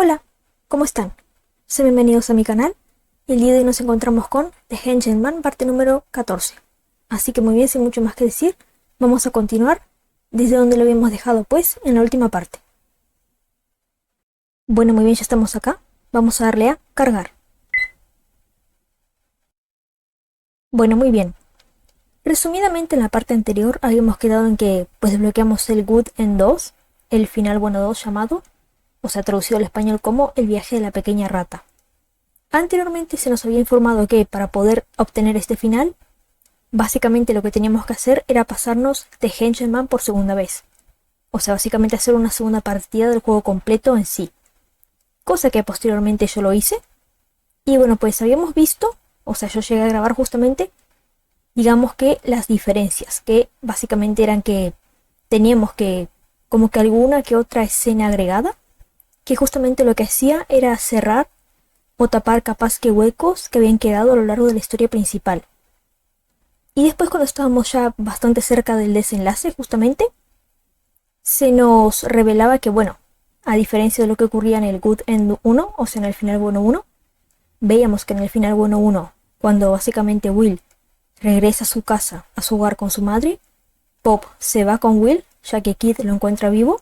Hola, ¿cómo están? Sean bienvenidos a mi canal. El día de hoy nos encontramos con The Henchman, parte número 14. Así que muy bien, sin mucho más que decir, vamos a continuar desde donde lo habíamos dejado, pues, en la última parte. Bueno, muy bien, ya estamos acá. Vamos a darle a cargar. Bueno, muy bien. Resumidamente, en la parte anterior habíamos quedado en que pues desbloqueamos el good en 2, el final bueno 2 llamado, o sea, traducido al español como el viaje de la pequeña rata. Anteriormente se nos había informado que para poder obtener este final, básicamente lo que teníamos que hacer era pasarnos The Henchman por segunda vez. O sea, básicamente hacer una segunda partida del juego completo en sí. Cosa que posteriormente yo lo hice. Y bueno, pues habíamos visto, o sea, yo llegué a grabar justamente, digamos que las diferencias, que básicamente eran que teníamos que, como que alguna que otra escena agregada, que justamente lo que hacía era cerrar o tapar capaz que huecos que habían quedado a lo largo de la historia principal. Y después, cuando estábamos ya bastante cerca del desenlace, justamente, se nos revelaba que, bueno, a diferencia de lo que ocurría en el Good End 1, o sea, en el final bueno 1, veíamos que en el final bueno 1, cuando básicamente Will regresa a su casa, a su hogar con su madre, Pop se va con Will, ya que Kid lo encuentra vivo,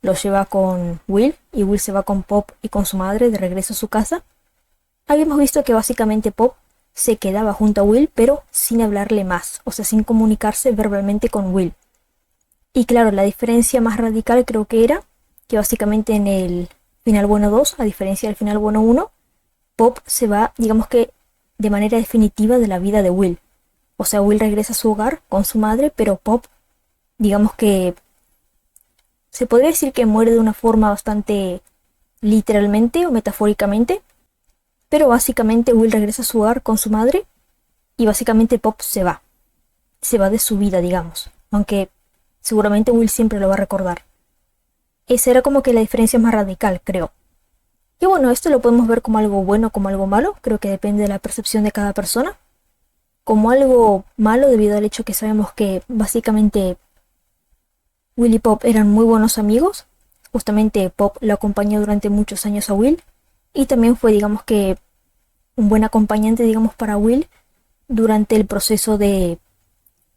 lo lleva con Will, y Will se va con Pop y con su madre de regreso a su casa. Habíamos visto que básicamente Pop se quedaba junto a Will, pero sin hablarle más, o sea, sin comunicarse verbalmente con Will. Y claro, la diferencia más radical creo que era que básicamente en el final bueno 2, a diferencia del final bueno 1, Pop se va, digamos que de manera definitiva de la vida de Will. O sea, Will regresa a su hogar con su madre, pero Pop, digamos que se podría decir que muere de una forma bastante literalmente o metafóricamente, pero básicamente Will regresa a su hogar con su madre y básicamente Pop se va de su vida, digamos, aunque seguramente Will siempre lo va a recordar. Esa era como que la diferencia más radical, creo. Y bueno, esto lo podemos ver como algo bueno o como algo malo, creo que depende de la percepción de cada persona. Como algo malo debido al hecho que sabemos que básicamente Will y Pop eran muy buenos amigos. Justamente Pop lo acompañó durante muchos años a Will y también fue, digamos que, un buen acompañante, digamos, para Will durante el proceso de,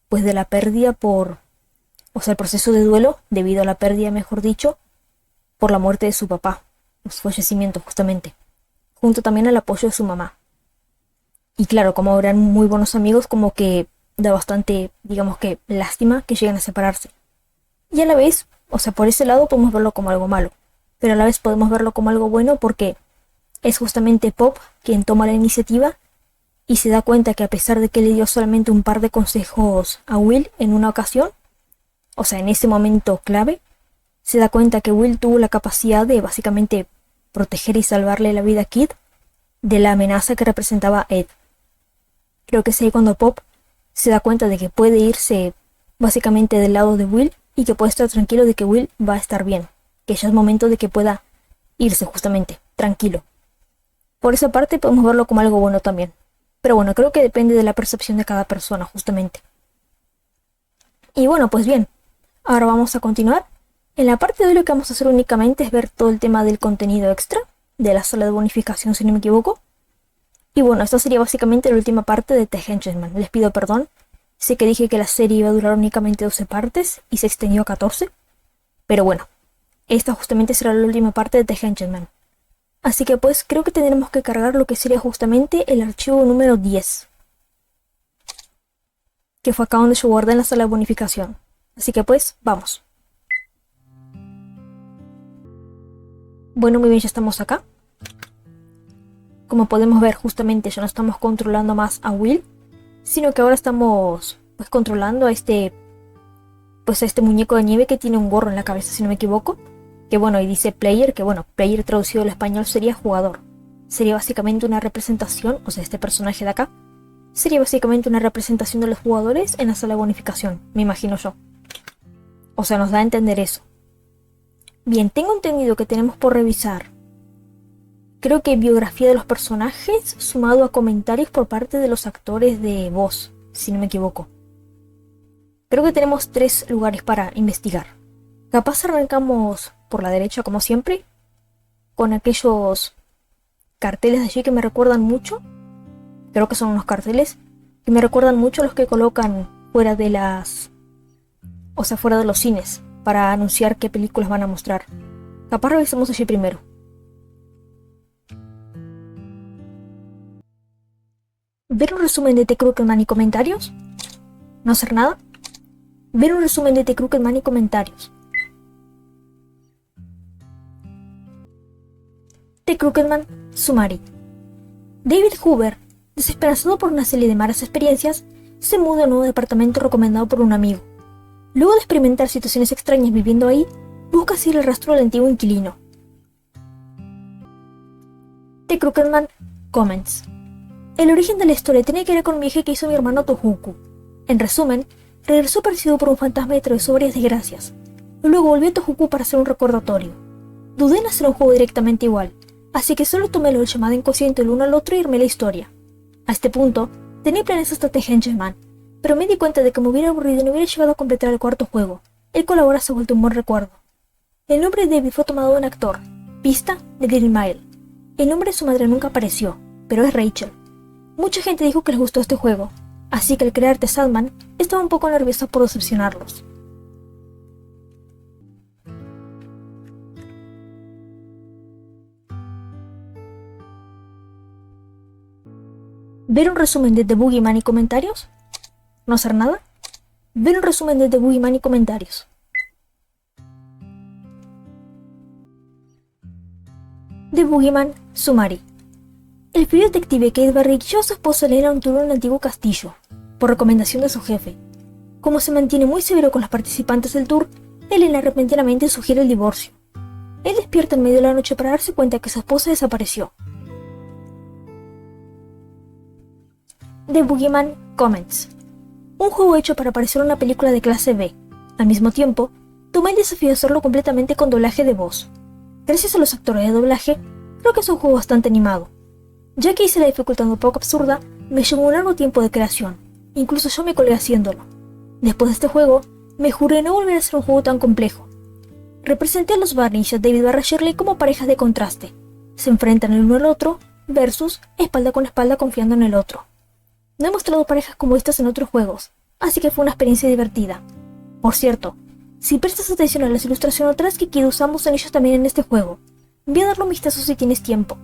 pues, de la pérdida o sea, el proceso de duelo debido a la pérdida, mejor dicho, por la muerte de su papá, su fallecimiento justamente, junto también al apoyo de su mamá. Y claro, como eran muy buenos amigos, como que da bastante, digamos que, lástima que lleguen a separarse. Y a la vez, o sea, por ese lado podemos verlo como algo malo, pero a la vez podemos verlo como algo bueno porque es justamente Pop quien toma la iniciativa y se da cuenta que a pesar de que le dio solamente un par de consejos a Will en una ocasión, o sea, en ese momento clave, se da cuenta que Will tuvo la capacidad de básicamente proteger y salvarle la vida a Kid de la amenaza que representaba Ed. Creo que es ahí cuando Pop se da cuenta de que puede irse básicamente del lado de Will y que puede estar tranquilo de que Will va a estar bien, que ya es momento de que pueda irse justamente, tranquilo. Por esa parte podemos verlo como algo bueno también. Pero bueno, creo que depende de la percepción de cada persona, justamente. Y bueno, pues bien, ahora vamos a continuar. En la parte de hoy lo que vamos a hacer únicamente es ver todo el tema del contenido extra, de la sala de bonificación si no me equivoco. Y bueno, esta sería básicamente la última parte de The Henchman. Les pido perdón, sé que dije que la serie iba a durar únicamente 12 partes y se extendió a 14. Pero bueno, esta justamente será la última parte de The Henchman. Así que pues creo que tendremos que cargar lo que sería justamente el archivo número 10. Que fue acá donde yo guardé en la sala de bonificación. Así que pues, vamos. Bueno, muy bien, ya estamos acá. Como podemos ver, justamente ya no estamos controlando más a Will, sino que ahora estamos pues controlando a este muñeco de nieve que tiene un gorro en la cabeza, si no me equivoco. Que bueno, y dice player, que bueno, player traducido al español sería jugador. Sería básicamente una representación, o sea, este personaje de acá, sería básicamente una representación de los jugadores en la sala de bonificación, me imagino yo. O sea, nos da a entender eso. Bien, tengo entendido que tenemos por revisar, creo que biografía de los personajes, sumado a comentarios por parte de los actores de voz, si no me equivoco. Creo que tenemos 3 lugares para investigar. Capaz arrancamos por la derecha como siempre, con aquellos carteles de allí que me recuerdan mucho. Creo que son unos carteles que me recuerdan mucho a los que colocan fuera de fuera de los cines para anunciar qué películas van a mostrar. Capaz revisemos allí primero. ¿Ver un resumen de The Crooked y comentarios? ¿No hacer nada? Ver un resumen de The Crooked y comentarios. The Crooked Summary. David Hoover, desesperanzado por una serie de malas experiencias, se muda a un nuevo departamento recomendado por un amigo. Luego de experimentar situaciones extrañas viviendo ahí, busca seguir el rastro del antiguo inquilino. The Crooked Comments. El origen de la historia tiene que ver con un viaje que hizo mi hermano Tohoku. En resumen, regresó perseguido por un fantasma y atravesó varias desgracias. Luego volvió a Tohoku para hacer un recordatorio. Dudé en hacer un juego directamente igual, así que solo tomé lo del llamado inconsciente el uno al otro y armé la historia. A este punto, tenía planes hasta The Henchman, pero me di cuenta de que me hubiera aburrido y no hubiera llegado a completar el cuarto juego, el cual ahora se ha vuelto un buen recuerdo. El nombre de David fue tomado de un actor, pista de Daily Mail. El nombre de su madre nunca apareció, pero es Rachel. Mucha gente dijo que les gustó este juego, así que al crear The Sandman, estaba un poco nervioso por decepcionarlos. ¿Ver un resumen de The Boogeyman y comentarios? ¿No hacer nada? Ver un resumen de The Boogeyman y comentarios. The Boogeyman Summary. El frío detective Kate Barrick lleva a su esposa Elena a un tour en un antiguo castillo, por recomendación de su jefe. Como se mantiene muy severo con los participantes del tour, Elena repentinamente sugiere el divorcio. Él despierta en medio de la noche para darse cuenta que su esposa desapareció. The Boogeyman Comments. Un juego hecho para parecer una película de clase B. Al mismo tiempo, tomé el desafío de hacerlo completamente con doblaje de voz. Gracias a los actores de doblaje, creo que es un juego bastante animado. Ya que hice la dificultad un poco absurda, me llevó un largo tiempo de creación. Incluso yo me colgué haciéndolo. Después de este juego, me juré no volver a hacer un juego tan complejo. Representé a los Barney y a David Shirley como parejas de contraste. Se enfrentan el uno al otro, versus espalda con espalda confiando en el otro. No he mostrado parejas como estas en otros juegos, así que fue una experiencia divertida. Por cierto, si prestas atención a las ilustraciones atrás que usamos en ellos también en este juego, ve a darle un vistazo si tienes tiempo.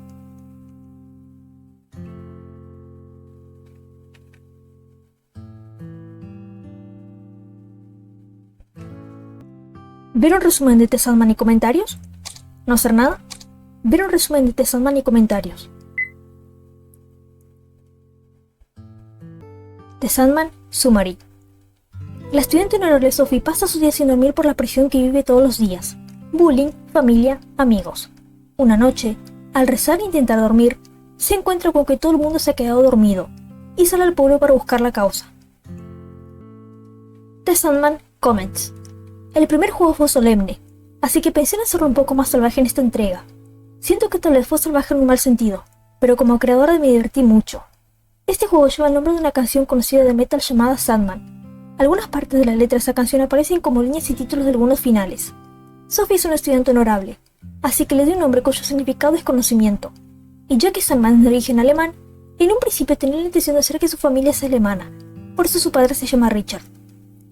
¿Ver un resumen de The Sandman y comentarios? ¿No hacer nada? Ver un resumen de The Sandman y comentarios. The Sandman Summary. La estudiante honorable Sophie pasa sus días sin dormir por la presión que vive todos los días. Bullying, familia, amigos. Una noche, al rezar e intentar dormir, se encuentra con que todo el mundo se ha quedado dormido y sale al pueblo para buscar la causa. The Sandman Comments. El primer juego fue solemne, así que pensé en hacerlo un poco más salvaje en esta entrega. Siento que tal vez fue salvaje en un mal sentido, pero como creadora me divertí mucho. Este juego lleva el nombre de una canción conocida de metal llamada Sandman. Algunas partes de la letra de esa canción aparecen como líneas y títulos de algunos finales. Sophie es una estudiante honorable, así que le di un nombre cuyo significado es conocimiento. Y ya que Sandman es de origen alemán, en un principio tenía la intención de hacer que su familia sea alemana, por eso su padre se llama Richard.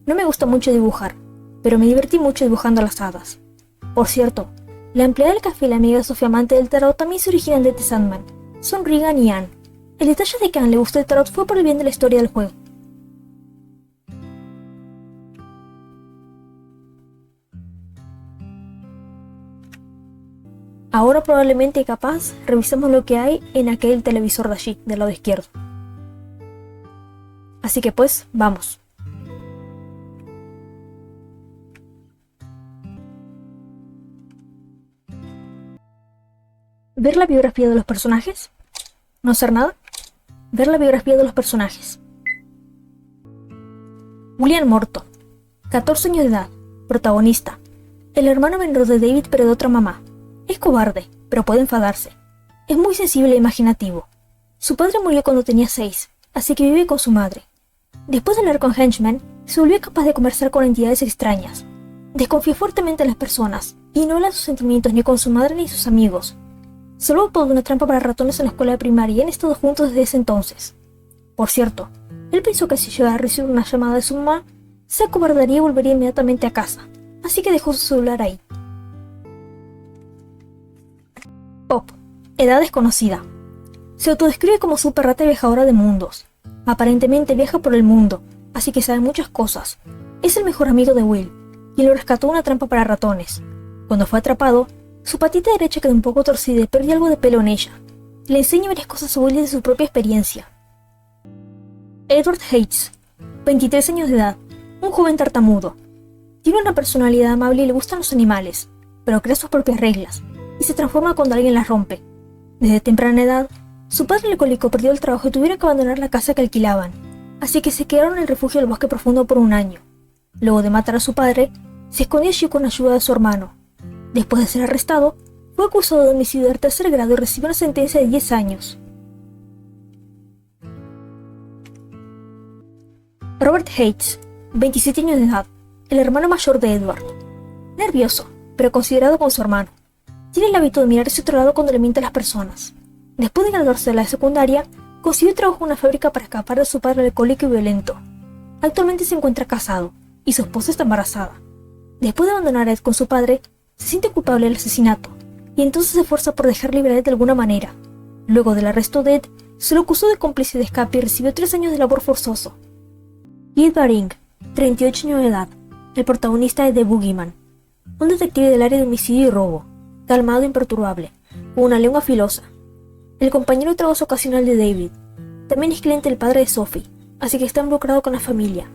No me gusta mucho dibujar, pero me divertí mucho dibujando a las hadas. Por cierto, la empleada del café y la amiga Sofía amante del tarot también se originan de The Sandman. Son Regan y Anne. El detalle de que a Anne le gustó el tarot fue por el bien de la historia del juego. Ahora probablemente capaz revisemos lo que hay en aquel televisor de allí, del lado izquierdo. Así que pues, vamos. ¿Ver la biografía de los personajes? ¿No hacer nada? Ver la biografía de los personajes. William Morton, 14 años de edad, protagonista. El hermano menor de David pero de otra mamá. Es cobarde, pero puede enfadarse. Es muy sensible e imaginativo. Su padre murió cuando tenía 6, así que vive con su madre. Después de hablar con Henchmen, se volvió capaz de conversar con entidades extrañas. Desconfía fuertemente de las personas, y no habla sus sentimientos ni con su madre ni sus amigos, salvado por una trampa para ratones en la escuela de primaria y han estado juntos desde ese entonces. Por cierto, él pensó que si llegaba a recibir una llamada de su mamá, se acobardaría y volvería inmediatamente a casa, así que dejó su celular ahí. Pop, edad desconocida. Se autodescribe como super rata viajadora de mundos. Aparentemente viaja por el mundo, así que sabe muchas cosas. Es el mejor amigo de Will, quien lo rescató de una trampa para ratones. Cuando fue atrapado, su patita derecha quedó un poco torcida y perdió algo de pelo en ella. Le enseña varias cosas a Will de su propia experiencia. Edward Hates, 23 años de edad, un joven tartamudo. Tiene una personalidad amable y le gustan los animales, pero crea sus propias reglas, y se transforma cuando alguien las rompe. Desde temprana edad, su padre alcohólico perdió el trabajo y tuvieron que abandonar la casa que alquilaban, así que se quedaron en el refugio del bosque profundo por un año. Luego de matar a su padre, se escondió allí con ayuda de su hermano. Después de ser arrestado, fue acusado de homicidio de tercer grado y recibió una sentencia de 10 años. Robert Hates, 27 años de edad, el hermano mayor de Edward. Nervioso, pero considerado con su hermano. Tiene el hábito de mirar hacia otro lado cuando le miente a las personas. Después de graduarse de la secundaria, consiguió trabajo en una fábrica para escapar de su padre alcohólico y violento. Actualmente se encuentra casado, y su esposa está embarazada. Después de abandonar a Ed con su padre, se siente culpable del asesinato, y entonces se esfuerza por dejar libre a Ed de alguna manera. Luego del arresto de Ed, se lo acusó de cómplice de escape y recibió 3 años de labor forzoso. Ed Baring, 38 años de edad, el protagonista de The Boogeyman, un detective del área de homicidio y robo, calmado e imperturbable, con una lengua filosa. El compañero de trabajo ocasional de David. También es cliente del padre de Sophie, así que está involucrado con la familia.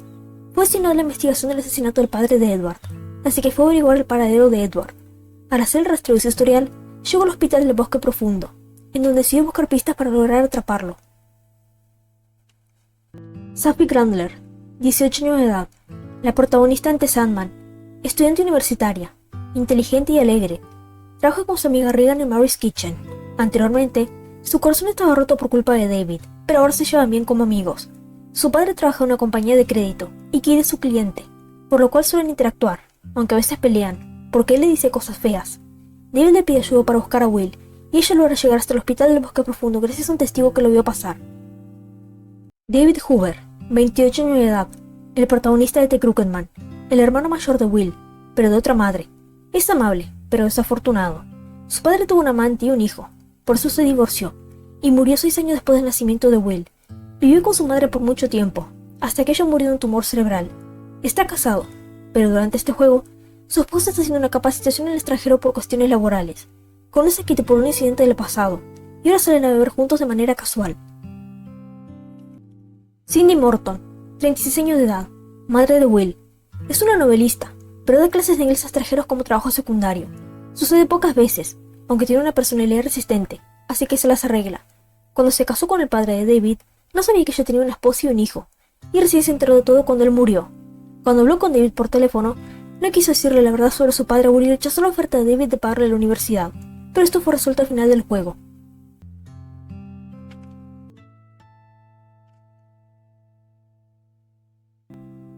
Fue asignado a la investigación del asesinato del padre de Edward, así que fue a averiguar el paradero de Edward. Al hacer el rastreo de su historial, llegó al hospital del bosque profundo, en donde decidió buscar pistas para lograr atraparlo. Sophie Grandler, 18 años de edad, la protagonista ante Sandman, estudiante universitaria, inteligente y alegre. Trabaja con su amiga Regan en Mary's Kitchen. Anteriormente, su corazón estaba roto por culpa de David, pero ahora se llevan bien como amigos. Su padre trabaja en una compañía de crédito y Kid es su cliente, por lo cual suelen interactuar, aunque a veces pelean, porque él le dice cosas feas. David le pide ayuda para buscar a Will, y ella logra llegar hasta el hospital del bosque profundo gracias a un testigo que lo vio pasar. David Hoover, 28 años de edad, el protagonista de The Crooked, el hermano mayor de Will, pero de otra madre. Es amable, pero desafortunado. Su padre tuvo un amante y un hijo, por eso se divorció, y murió 6 años después del nacimiento de Will. Vivió con su madre por mucho tiempo, hasta que ella murió de un tumor cerebral. Está casado, pero durante este juego, su esposa está haciendo una capacitación en el extranjero por cuestiones laborales. Conoce a Kitty por un incidente del pasado, y ahora salen a beber juntos de manera casual. Cindy Morton, 36 años de edad, madre de Will. Es una novelista, pero da clases de inglés a extranjeros como trabajo secundario. Sucede pocas veces, aunque tiene una personalidad resistente, así que se las arregla. Cuando se casó con el padre de David, no sabía que ella tenía una esposa y un hijo, y recién se enteró de todo cuando él murió. Cuando habló con David por teléfono, no quiso decirle la verdad sobre su padre abuelo y rechazó la oferta de David de pagarle la universidad, pero esto fue resuelto al final del juego.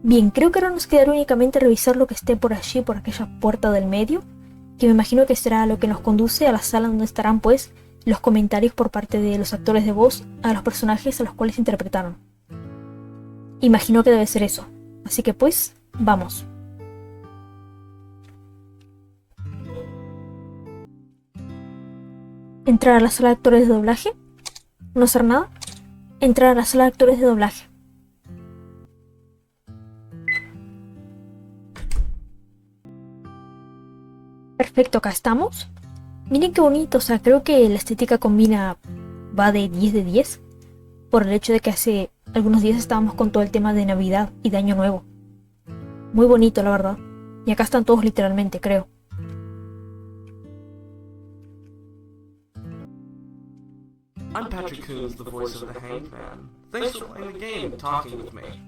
Bien, creo que ahora nos quedará únicamente revisar lo que esté por allí, por aquella puerta del medio, que me imagino que será lo que nos conduce a la sala donde estarán pues los comentarios por parte de los actores de voz a los personajes a los cuales interpretaron. Imagino que debe ser eso, así que pues, vamos. Entrar a la sala de actores de doblaje, no hacer nada, entrar a la sala de actores de doblaje. Perfecto, acá estamos. Miren qué bonito, o sea, creo que la estética va de 10 de 10, por el hecho de que hace algunos días estábamos con todo el tema de Navidad y de Año Nuevo. Muy bonito, la verdad. Y acá están todos literalmente, creo. I'm Patrick Coons, the voice of the Hanged Man. Thanks for playing the game and talking with me.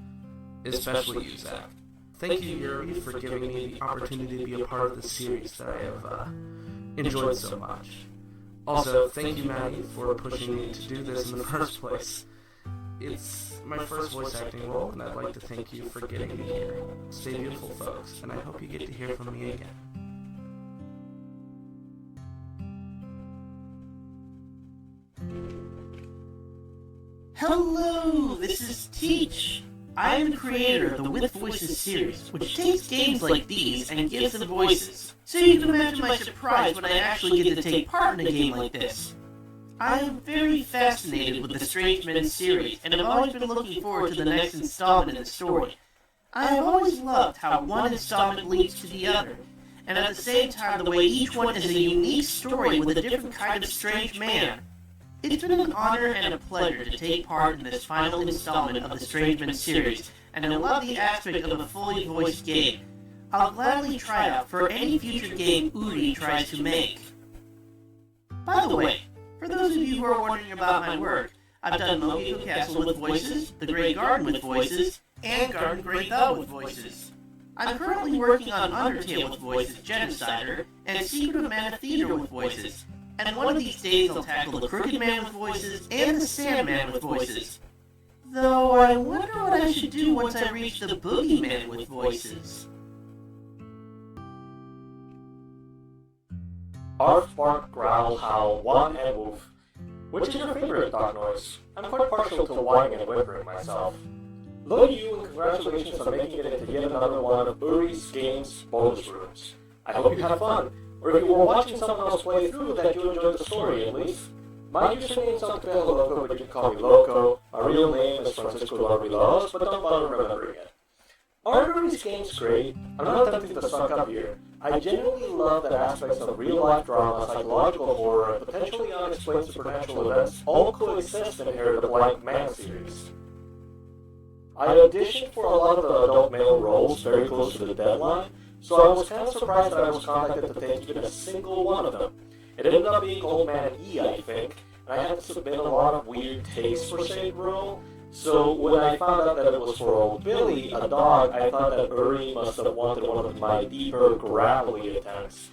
Especially you, Zach. Thank you, Yuri, for giving me the opportunity to be a part of the series that I have enjoyed so much. Also, thank you, Maddie, for pushing me to do this in the first place. It's my first voice acting role, and I'd like to thank you for getting me here. Stay beautiful, folks, and I hope you get to hear from me again. Hello, this is Teach. I am the creator of the With Voices series, which takes games like these and gives them voices. So you can imagine my surprise when I actually get to take part in a game like this. I am very fascinated with the Strange Men series, and have always been looking forward to the next installment in the story. I have always loved how one installment leads to the other, and at the same time the way each one is a unique story with a different kind of strange man. It's been an honor and a pleasure to take part in this final installment of the Strange Men series, and I love the aspect of a fully voiced game. I'll gladly try out for any future game Uri tries to make. By the way, for those of you who are wondering about my work, I've done Mogiko Castle with voices, The Grey Garden with voices, and Garden Grey Thou with voices. I'm currently working on Undertale with voices, Genocider, and Secret of Mana Theater with voices. And one of these days I'll tackle the Crooked Man with voices and the Sandman with voices. Though I wonder what I should do once I reach the Boogeyman with voices. Bark, bark, growl, howl, whine, and woof. Which is your favorite dog noise? I'm quite partial to whining and whimpering myself. Hello you, and congratulations on making it into yet another one of Uri's Games bonus rooms. I hope you had fun, or if you were watching someone else play through that you enjoyed the story at least. My username is Activen Loco, but you can call me Loco. My real name is Francisco Larvilos, but don't bother remembering it. Aren't Uri's games great? I'm not attempting to suck up here. I genuinely love that aspects of real-life drama, psychological horror, and potentially unexplained supernatural events all coexist in here in the Blank Man series. I auditioned for a lot of the adult male roles very close to the deadline, so I was kind of surprised that I was contacted to take even a single one of them. It ended up being Old Man E, I think, and I had to submit a lot of weird takes for said role. So when I found out that it was for Old Billy, a dog, I thought that Uri must have wanted one of my deeper, gravelly attempts.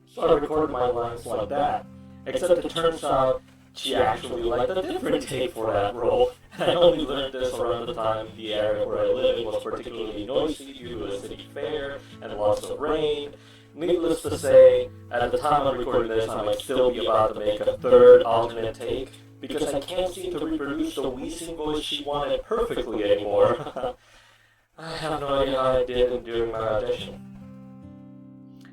So I recorded my lines like that. Except it turns out she actually liked a different take for that role. I only learned this around the time the area where I live was particularly noisy due to a city fair and lots of rain. Needless to say, at the time I'm recording this, I might still be about to make a third alternate take, because I can't seem to reproduce the wheezing voice she wanted perfectly anymore. I have no idea how I did during my audition.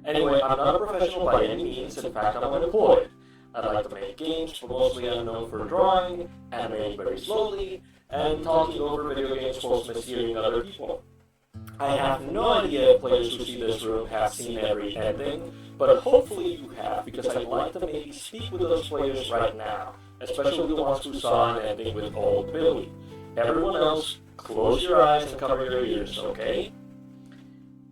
Anyway, I'm not a professional by any means, in fact I'm unemployed. I like to make games, but mostly I'm known for drawing, animating very slowly, and talking over video games whilst mishearing other people. I have no idea if players who see this room have seen every ending, but hopefully you have, because I'd like to maybe speak with those players right now, especially the ones who saw an ending with Old Billy. Everyone else, close your eyes and cover your ears, okay?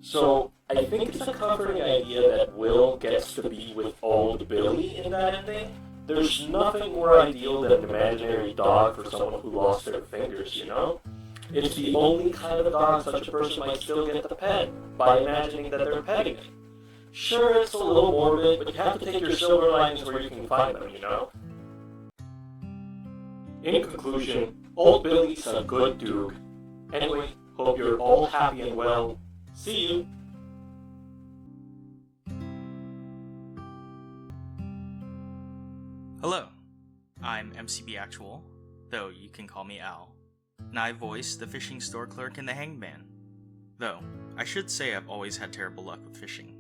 So, I think it's a comforting idea that Will gets to be with Old Billy in that ending. There's nothing more ideal than an imaginary dog for someone who lost their fingers, you know? It's the only kind of dog such a person might still get to pet, by imagining that they're petting it. Sure, it's a little morbid, but you have to take your silver linings where you can find them, you know? In conclusion, Old Billy's a good dude. Anyway, hope you're all happy and well. See you! Hello, I'm MCB Actual, though you can call me Al, and I voice the fishing store clerk in The Hangman. Though, I should say I've always had terrible luck with fishing.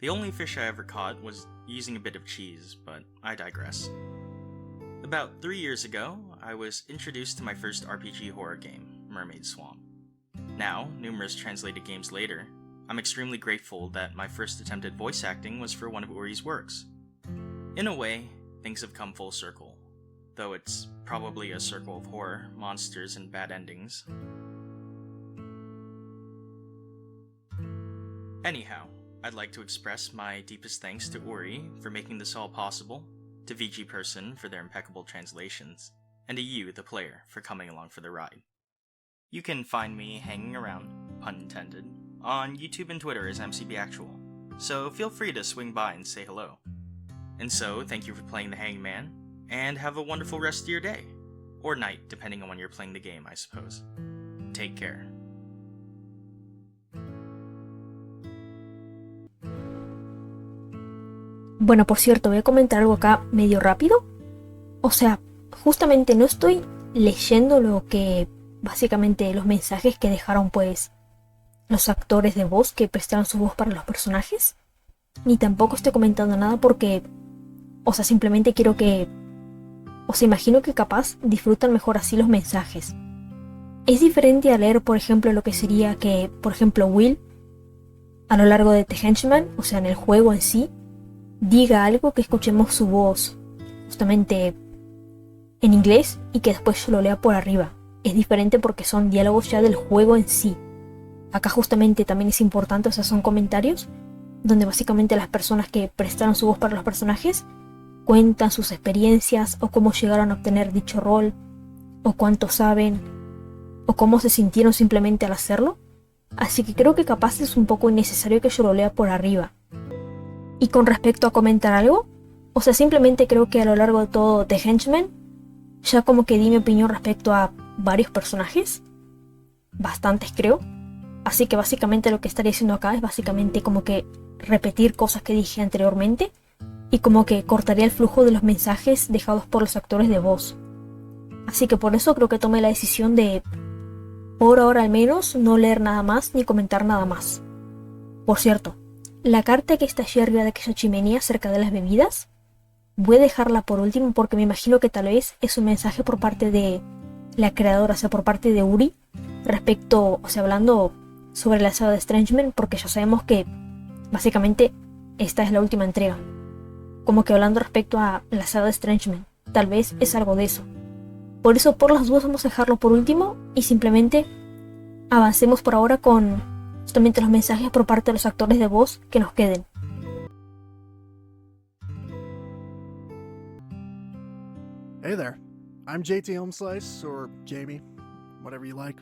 The only fish I ever caught was using a bit of cheese, but I digress. About 3 years ago, I was introduced to my first RPG horror game, Mermaid Swamp. Now, numerous translated games later, I'm extremely grateful that my first attempt at voice acting was for one of Uri's works. In a way, things have come full circle, though it's probably a circle of horror, monsters, and bad endings. Anyhow, I'd like to express my deepest thanks to Uri for making this all possible, to VG Person for their impeccable translations, and to you, the player, for coming along for the ride. You can find me hanging around, pun intended, on YouTube and Twitter as MCB Actual, so feel free to swing by and say hello. And so, thank you for playing The Hangman, and have a wonderful rest of your day. Or night, depending on when you're playing the game, I suppose. Take care. Bueno, por cierto, voy a comentar algo acá medio rápido. O sea, justamente no estoy leyendo lo que básicamente los mensajes que dejaron pues los actores de voz que prestaron su voz para los personajes, ni tampoco estoy comentando nada porque, o sea, simplemente quiero que, o sea, imagino que capaz disfrutan mejor así los mensajes. Es diferente a leer, por ejemplo, lo que sería que, por ejemplo, Will, a lo largo de The Henchman, o sea, en el juego en sí, diga algo, que escuchemos su voz justamente en inglés y que después yo lo lea por arriba. Es diferente porque son diálogos ya del juego en sí. Acá justamente también es importante, o sea, son comentarios donde básicamente las personas que prestaron su voz para los personajes cuentan sus experiencias o cómo llegaron a obtener dicho rol, o cuánto saben, o cómo se sintieron simplemente al hacerlo. Así que creo que capaz es un poco innecesario que yo lo lea por arriba. Y con respecto a comentar algo, o sea, simplemente creo que a lo largo de todo The Henchman ya como que di mi opinión respecto a varios personajes, bastantes creo. Así que básicamente lo que estaría haciendo acá es básicamente como que repetir cosas que dije anteriormente y como que cortaría el flujo de los mensajes dejados por los actores de voz. Así que por eso creo que tomé la decisión de, por ahora al menos, no leer nada más ni comentar nada más. Por cierto, la carta que está allí arriba de aquella chimenea cerca de las bebidas, voy a dejarla por último porque me imagino que tal vez es un mensaje por parte de la creadora, o sea, por parte de Uri, respecto, o sea, hablando sobre la saga de Strangeman, porque ya sabemos que básicamente esta es la última entrega. Como que hablando respecto a la saga de Strangeman, tal vez es algo de eso. Por eso, por las dudas, vamos a dejarlo por último y simplemente avancemos por ahora con justamente los mensajes por parte de los actores de voz que nos queden. Hey there, I'm JT Homeslice, or Jamie, whatever you like.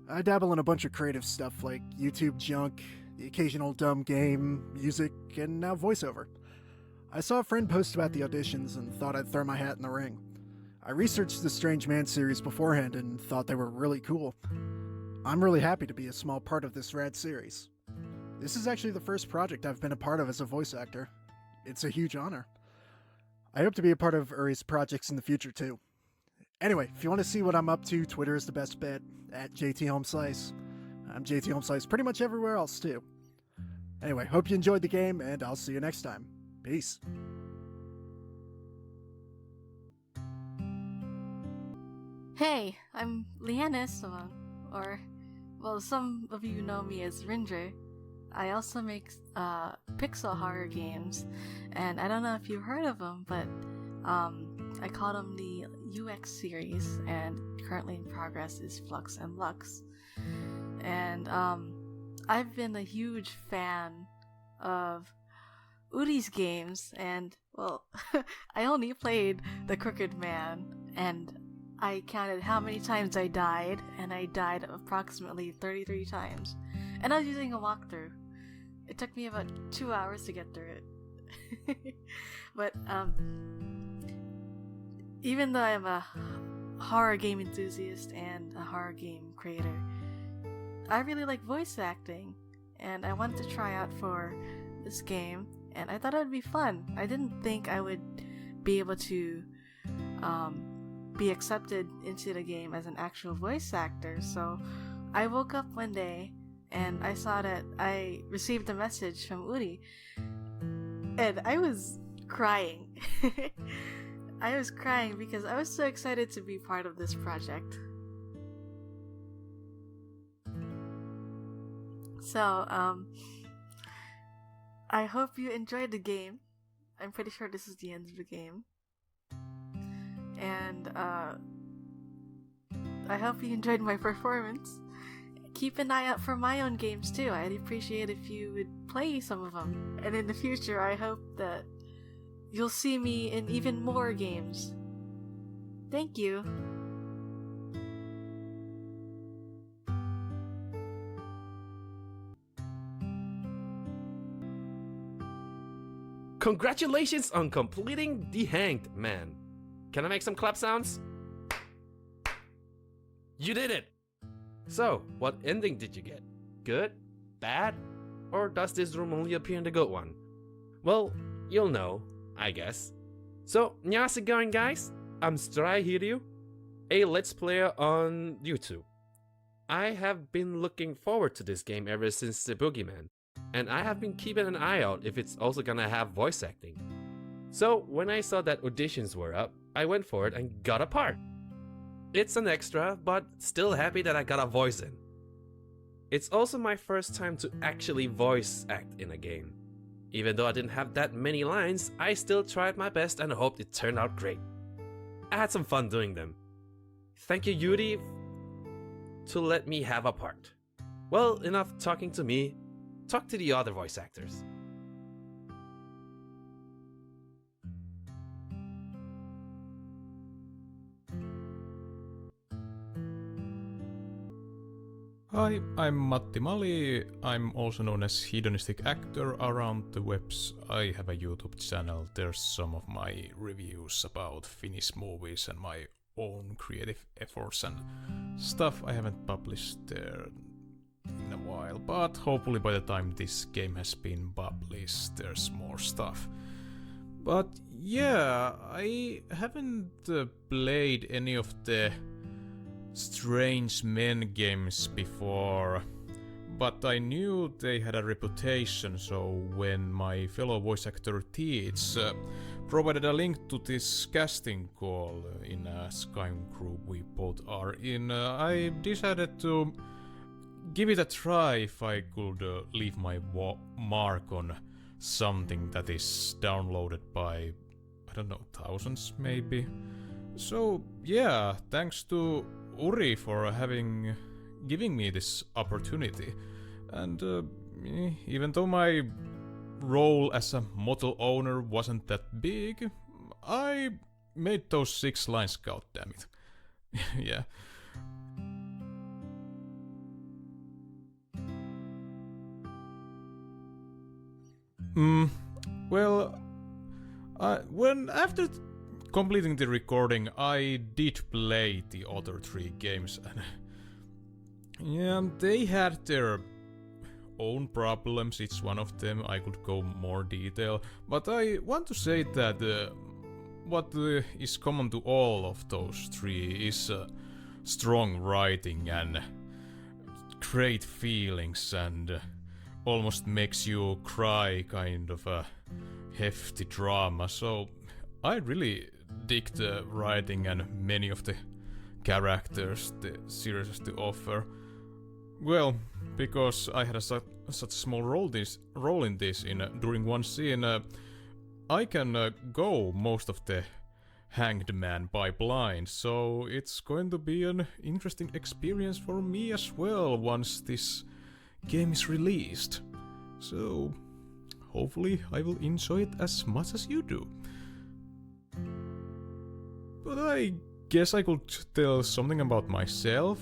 I dabble in a bunch of creative stuff like YouTube junk, the occasional dumb game, music, and now voiceover. I saw a friend post about the auditions and thought I'd throw my hat in the ring. I researched the Strange Man series beforehand and thought they were really cool. I'm really happy to be a small part of this rad series. This is actually the first project I've been a part of as a voice actor. It's a huge honor. I hope to be a part of Uri's projects in the future too. Anyway, if you want to see what I'm up to, Twitter is the best bet, at JT Homeslice. I'm JT Homeslice pretty much everywhere else too. Anyway, hope you enjoyed the game, and I'll see you next time. Peace. Hey, I'm Leanna Esteban, or, well, some of you know me as Ringer. I also make pixel horror games, and I don't know if you've heard of them, but I call them the UX series, and currently in progress is Flux and Lux. And I've been a huge fan of Uri's games, and, well, I only played The Crooked Man, and I counted how many times I died, and I died approximately 33 times. And I was using a walkthrough. It took me about 2 hours to get through it. But, even though I'm a horror game enthusiast and a horror game creator, I really like voice acting, and I wanted to try out for this game, and I thought it would be fun. I didn't think I would be able to be accepted into the game as an actual voice actor, so I woke up one day and I saw that I received a message from Uri, and I was crying. I was crying because I was so excited to be part of this project. So, I hope you enjoyed the game. I'm pretty sure this is the end of the game. And, I hope you enjoyed my performance. Keep an eye out for my own games too. I'd appreciate if you would play some of them. And in the future, I hope that you'll see me in even more games. Thank you. Congratulations on completing The Hanged Man. Can I make some clap sounds? You did it! So, what ending did you get? Good? Bad? Or does this room only appear in the good one? Well, you'll know, I guess. So, how's it going, guys? I'm Strai Hiryu. a Let's Player on YouTube. I have been looking forward to this game ever since the Boogeyman, and I have been keeping an eye out if it's also gonna have voice acting. So when I saw that auditions were up, I went for it and got a part. It's an extra, but still happy that I got a voice in. It's also my first time to actually voice act in a game. Even though I didn't have that many lines, I still tried my best and hoped it turned out great. I had some fun doing them. Thank you, Yuri, to let me have a part. Well, enough talking to me. Talk to the other voice actors. Hi, I'm Matti Mali. I'm also known as hedonistic actor around the webs. I have a YouTube channel. There's some of my reviews about Finnish movies and my own creative efforts and stuff I haven't published there in a while, but hopefully by the time this game has been published there's more stuff. But yeah, I haven't played any of the Strange Men games before, but I knew they had a reputation, so when my fellow voice actor Teach provided a link to this casting call in a Skype group we both are in, I decided to give it a try if I could leave my mark on something that is downloaded by, I don't know, thousands maybe. So yeah, thanks to Uri for giving me this opportunity. And even though my role as a model owner wasn't that big, I made those 6 lines, goddammit. Yeah. Well, when after completing the recording, I did play the other 3 games, and yeah, they had their own problems, each one of them. I could go more detail, but I want to say that what is common to all of those 3 is strong writing and great feelings and almost makes you cry kind of a hefty drama. So I really dig the writing and many of the characters the series has to offer. Well, because I had such a small role in this during one scene, I can go most of the hanged man by blind, so it's going to be an interesting experience for me as well once this game is released. So hopefully I will enjoy it as much as you do. But I guess I could tell something about myself.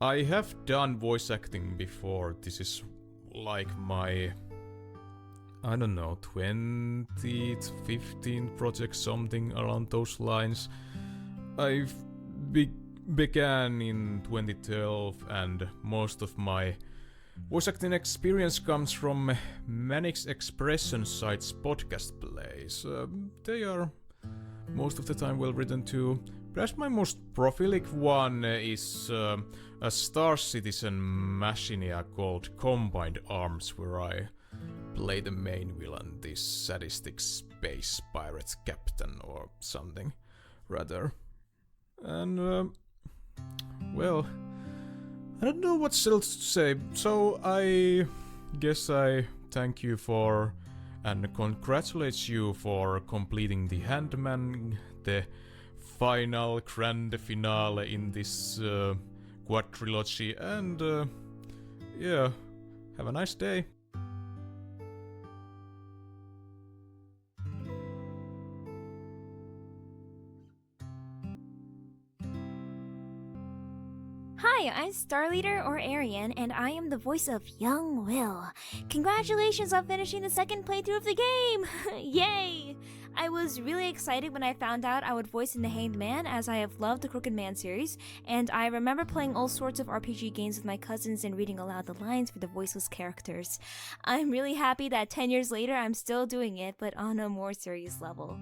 I have done voice acting before. This is like my, I don't know, 20th, 15th project, something around those lines. I've began in 2012, and most of my voice acting experience comes from Manix Expression site's podcast plays. They are most of the time well written too. Perhaps my most prolific one is a Star Citizen machinea called Combined Arms, where I play the main villain, this sadistic space pirate captain or something, rather. And, well, I don't know what else to say, so I guess I thank you for and congratulate you for completing the Handman, the final grande finale in this quadrilogy, and yeah, have a nice day. Hi, I'm Star Leader or Arian, and I am the voice of Young Will. Congratulations on finishing the second playthrough of the game! Yay! I was really excited when I found out I would voice in the Hanged Man, as I have loved the Crooked Man series, and I remember playing all sorts of RPG games with my cousins and reading aloud the lines for the voiceless characters. I'm really happy that 10 years later I'm still doing it, but on a more serious level.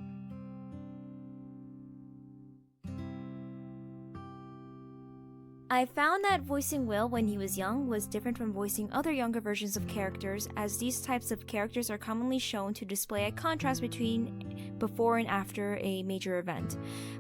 I found that voicing Will when he was young was different from voicing other younger versions of characters, as these types of characters are commonly shown to display a contrast between before and after a major event.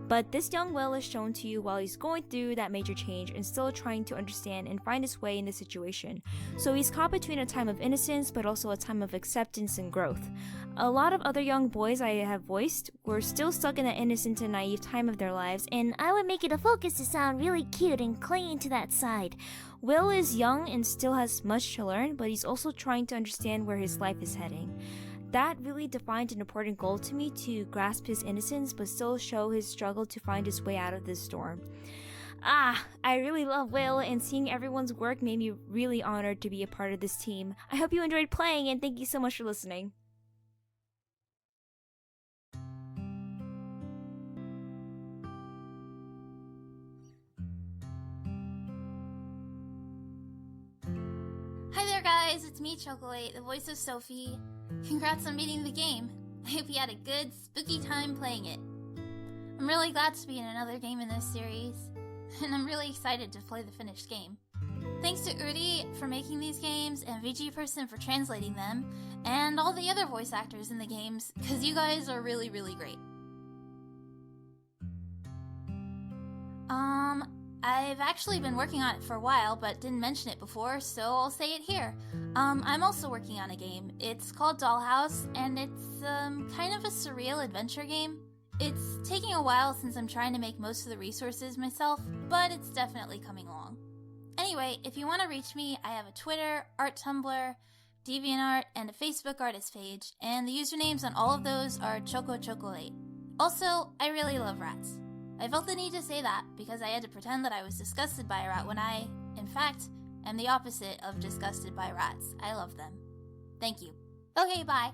But this young Will is shown to you while he's going through that major change and still trying to understand and find his way in the situation. So he's caught between a time of innocence but also a time of acceptance and growth. A lot of other young boys I have voiced were still stuck in that innocent and naive time of their lives, and I would make it a focus to sound really cute and clinging to that side. Will is young and still has much to learn, but he's also trying to understand where his life is heading. That really defined an important goal to me, to grasp his innocence but still show his struggle to find his way out of this storm. I really love Will, and seeing everyone's work made me really honored to be a part of this team. I hope you enjoyed playing, and thank you so much for listening. Hi there guys, it's me Chocolate, the voice of Sophie. Congrats on beating the game. I hope you had a good, spooky time playing it. I'm really glad to be in another game in this series, and I'm really excited to play the finished game. Thanks to Uri for making these games, and VG Person for translating them, and all the other voice actors in the games, because you guys are really, really great. I've actually been working on it for a while, but didn't mention it before, so I'll say it here. I'm also working on a game. It's called Dollhouse, and it's kind of a surreal adventure game. It's taking a while since I'm trying to make most of the resources myself, but it's definitely coming along. Anyway, if you want to reach me, I have a Twitter, Art Tumblr, DeviantArt, and a Facebook artist page, and the usernames on all of those are ChocoChocolate. Also, I really love rats. I felt the need to say that because I had to pretend that I was disgusted by a rat when I, in fact, am the opposite of disgusted by rats. I love them. Thank you. Okay, bye.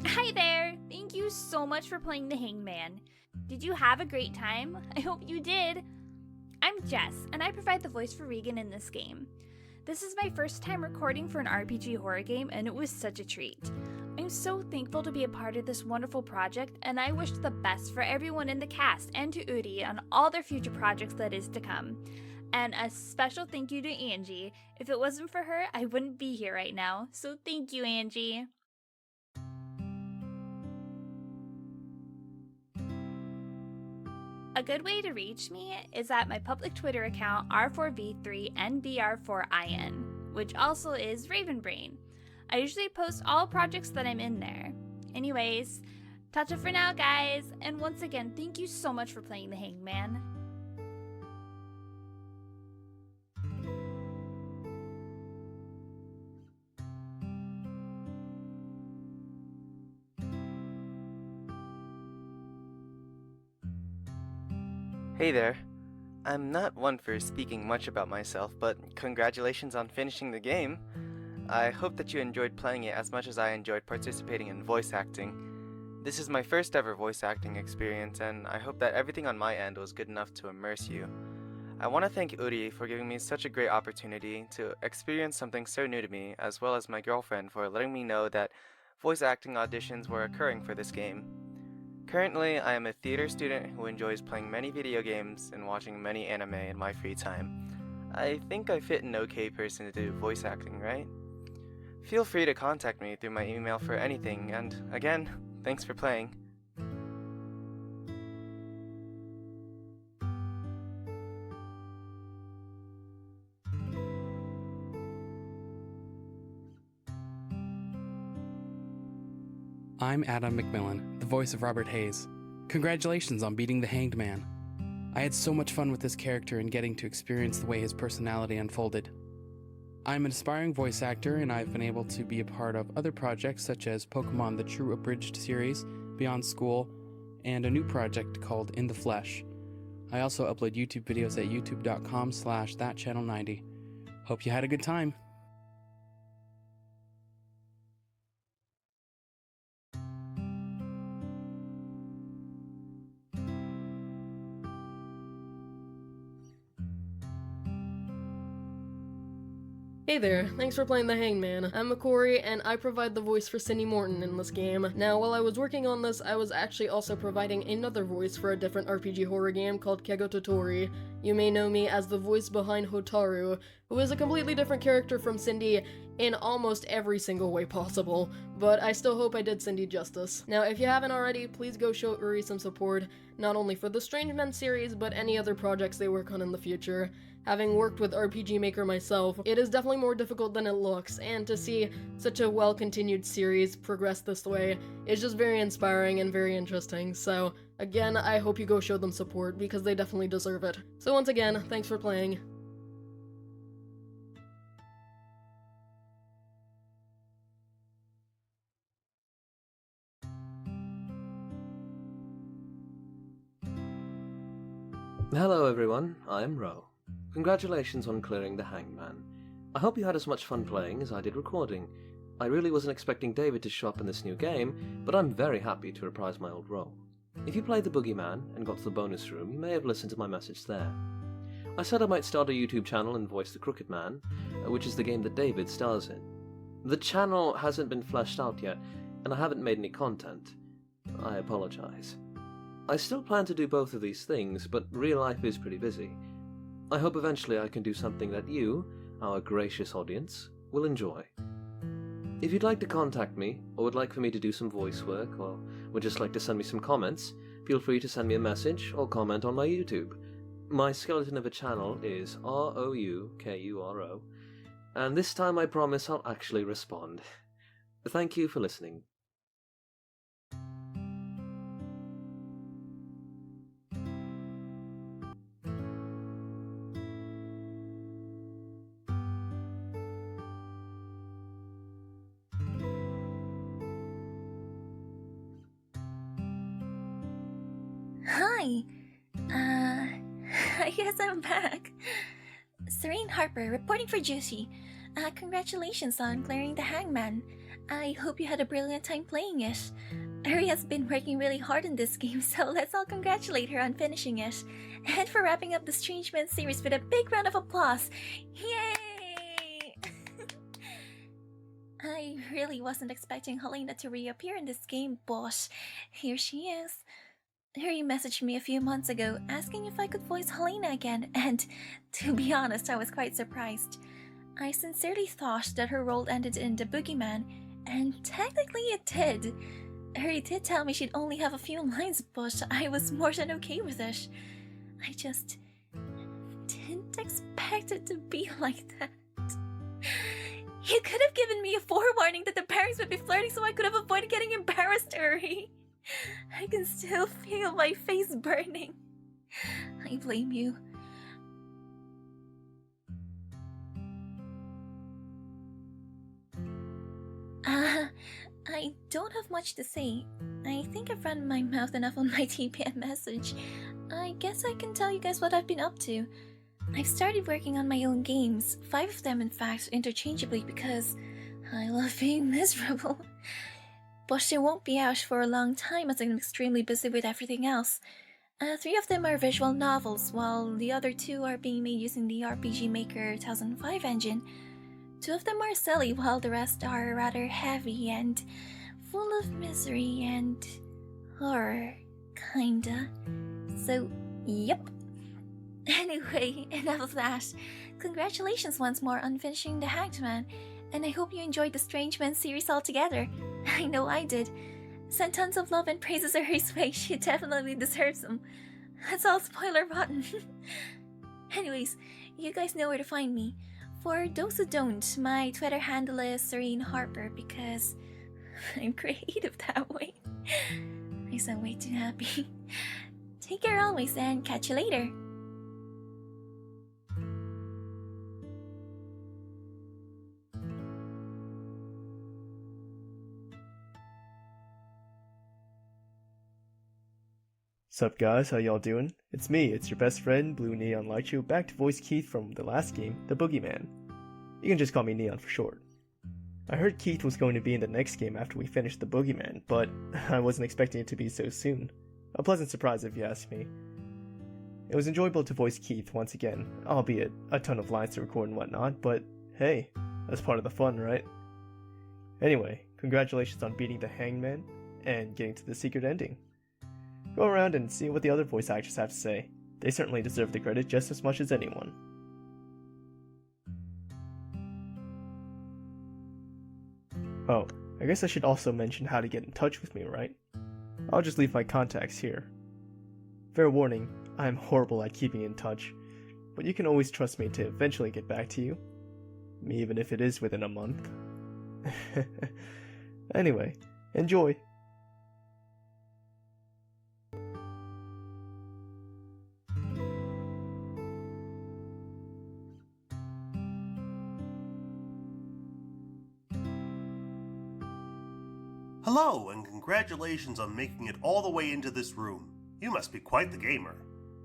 Hi there! Thank you so much for playing the Hangman. Did you have a great time? I hope you did! I'm Jess, and I provide the voice for Regan in this game. This is my first time recording for an RPG horror game, and it was such a treat. I'm so thankful to be a part of this wonderful project, and I wish the best for everyone in the cast and to Uri on all their future projects that is to come. And a special thank you to Angie. If it wasn't for her, I wouldn't be here right now, so thank you, Angie. A good way to reach me is at my public Twitter account R4V3NBR4IN, which also is Ravenbrain. I usually post all projects that I'm in there. Anyways, ta-ta for now, guys, and once again, thank you so much for playing the Hangman. Hey there. I'm not one for speaking much about myself, but congratulations on finishing the game. I hope that you enjoyed playing it as much as I enjoyed participating in voice acting. This is my first ever voice acting experience, and I hope that everything on my end was good enough to immerse you. I want to thank Uri for giving me such a great opportunity to experience something so new to me, as well as my girlfriend for letting me know that voice acting auditions were occurring for this game. Currently, I am a theater student who enjoys playing many video games and watching many anime in my free time. I think I fit an okay person to do voice acting, right? Feel free to contact me through my email for anything, and again, thanks for playing. I'm Adam McMillan, the voice of Robert Hayes. Congratulations on beating the Hanged Man. I had so much fun with this character and getting to experience the way his personality unfolded. I'm an aspiring voice actor, and I've been able to be a part of other projects such as Pokemon The True Abridged series, Beyond School, and a new project called In the Flesh. I also upload YouTube videos at youtube.com/thatchannel90. Hope you had a good time. Hey there, thanks for playing the Hangman. I'm McCory, and I provide the voice for Cindy Morton in this game. Now, while I was working on this, I was actually also providing another voice for a different RPG horror game called Kego Totori. You may know me as the voice behind Hotaru, who is a completely different character from Cindy in almost every single way possible, but I still hope I did Cindy justice. Now, if you haven't already, please go show Uri some support, not only for the Strange Men series, but any other projects they work on in the future. Having worked with RPG Maker myself, it is definitely more difficult than it looks, and to see such a well-continued series progress this way is just very inspiring and very interesting, so again, I hope you go show them support, because they definitely deserve it. So once again, thanks for playing. Hello everyone, I'm Ro. Congratulations on clearing the Hangman. I hope you had as much fun playing as I did recording. I really wasn't expecting David to show up in this new game, but I'm very happy to reprise my old role. If you played the Boogeyman and got to the bonus room, you may have listened to my message there. I said I might start a YouTube channel and voice the Crooked Man, which is the game that David stars in. The channel hasn't been fleshed out yet, and I haven't made any content. I apologize. I still plan to do both of these things, but real life is pretty busy. I hope eventually I can do something that you, our gracious audience, will enjoy. If you'd like to contact me, or would like for me to do some voice work, or would just like to send me some comments, feel free to send me a message or comment on my YouTube. My skeleton of a channel is ROUKURO, and this time I promise I'll actually respond. Thank you for listening. Hi. I guess I'm back. Serene Harper, reporting for Juicy. Congratulations on clearing the Hangman. I hope you had a brilliant time playing it. Uri has been working really hard in this game, so let's all congratulate her on finishing it. And for wrapping up the Strange Men series with a big round of applause. Yay! I really wasn't expecting Helena to reappear in this game, but here she is. Uri messaged me a few months ago asking if I could voice Helena again, and to be honest, I was quite surprised. I sincerely thought that her role ended in The Boogeyman, and technically it did. Uri did tell me she'd only have a few lines, but I was more than okay with it. I just didn't expect it to be like that. You could have given me a forewarning that the parents would be flirting so I could have avoided getting embarrassed, Uri. I can still feel my face burning. I blame you. I don't have much to say. I think I've run my mouth enough on my TPM message. I guess I can tell you guys what I've been up to. I've started working on my own games, 5 of them in fact, interchangeably because I love being miserable. But they won't be out for a long time as I'm extremely busy with everything else. 3 of them are visual novels, while the other 2 are being made using the RPG Maker 2005 engine. 2 of them are silly, while the rest are rather heavy and full of misery and horror, kinda. So, yep. Anyway, enough of that. Congratulations once more on finishing the Hangman, and I hope you enjoyed the Strange Men series altogether. I know I did. Send tons of love and praises Uri's way, she definitely deserves them. That's all spoiler rotten. Anyways, you guys know where to find me. For those who don't, my Twitter handle is Serene Harper because I'm creative that way. I sound way too happy. Take care always and catch you later. Sup guys, how y'all doing? It's me, it's your best friend, Blue Neon Lightshow, back to voice Keith from the last game, The Boogeyman. You can just call me Neon for short. I heard Keith was going to be in the next game after we finished The Boogeyman, but I wasn't expecting it to be so soon. A pleasant surprise if you ask me. It was enjoyable to voice Keith once again, albeit a ton of lines to record and whatnot, but Hey, that's part of the fun, right? Anyway, congratulations on beating the hangman and getting to the secret ending. Go around and see what the other voice actors have to say. They certainly deserve the credit just as much as anyone. Oh, I guess I should also mention how to get in touch with me, right? I'll just leave my contacts here. Fair warning, I am horrible at keeping in touch, but you can always trust me to eventually get back to you, even if it is within a month. Anyway, enjoy! Hello, and congratulations on making it all the way into this room. You must be quite the gamer.